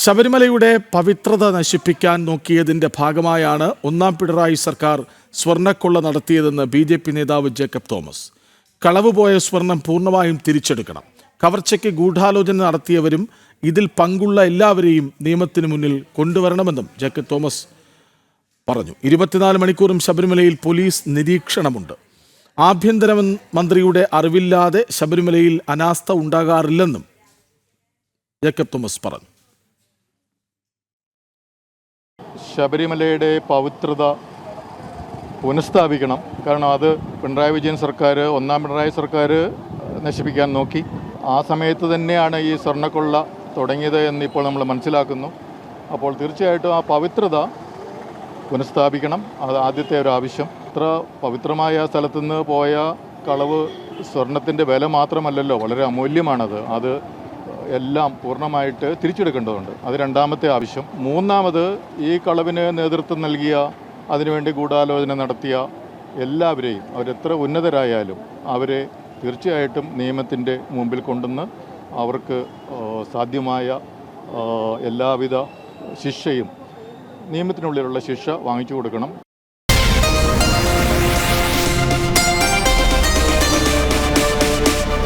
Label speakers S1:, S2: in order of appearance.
S1: ശബരിമലയുടെ പവിത്രത നശിപ്പിക്കാൻ നോക്കിയതിന്റെ ഭാഗമായാണ് ഒന്നാം പിണറായി സർക്കാർ സ്വർണ്ണക്കൊള്ള നടത്തിയതെന്ന് ബി.ജെ.പി. നേതാവ് ജേക്കബ് തോമസ്. കളവ് പോയ സ്വർണം പൂർണ്ണമായും തിരിച്ചെടുക്കണം. കവർച്ചയ്ക്ക് ഗൂഢാലോചന നടത്തിയവരും ഇതിൽ പങ്കുള്ള എല്ലാവരെയും നിയമത്തിന് മുന്നിൽ കൊണ്ടുവരണമെന്നും ജേക്കബ് തോമസ് പറഞ്ഞു. 24 മണിക്കൂറും ശബരിമലയിൽ പോലീസ് നിരീക്ഷണമുണ്ട്. ആഭ്യന്തര മന്ത്രിയുടെ അറിവില്ലാതെ ശബരിമലയിൽ അനാസ്ഥ ഉണ്ടാകാറില്ലെന്നും ജേക്കബ് തോമസ് പറഞ്ഞു.
S2: ശബരിമലയുടെ പവിത്രത പുനഃസ്ഥാപിക്കണം. കാരണം അത് പിണറായി വിജയൻ സർക്കാർ, ഒന്നാം പിണറായി സർക്കാർ നശിപ്പിക്കാൻ നോക്കി. ആ സമയത്ത് തന്നെയാണ് ഈ സ്വർണ്ണക്കൊള്ള തുടങ്ങിയത് എന്നിപ്പോൾ നമ്മൾ മനസ്സിലാക്കുന്നു. അപ്പോൾ തീർച്ചയായിട്ടും ആ പവിത്രത പുനഃസ്ഥാപിക്കണം. അത് ആദ്യത്തെ ഒരു ആവശ്യം. ഇത്ര പവിത്രമായ സ്ഥലത്തുനിന്ന് പോയ കളവ് സ്വർണത്തിൻ്റെ വില മാത്രമല്ലല്ലോ, വളരെ അമൂല്യമാണത്. അത് എല്ലാം പൂർണ്ണമായിട്ട് തിരിച്ചെടുക്കേണ്ടതുണ്ട്. അത് രണ്ടാമത്തെ ആവശ്യം. മൂന്നാമത് ഈ കളവിന് നേതൃത്വം നൽകിയ, അതിനുവേണ്ടി ഗൂഢാലോചന നടത്തിയ എല്ലാവരെയും, അവരെത്ര ഉന്നതരായാലും അവരെ തീർച്ചയായിട്ടും നിയമത്തിൻ്റെ മുമ്പിൽ കൊണ്ടുവന്ന് അവർക്ക് സാധ്യമായ എല്ലാവിധ ശിക്ഷയും, നിയമത്തിനുള്ളിലുള്ള ശിക്ഷ വാങ്ങിച്ചു കൊടുക്കണം.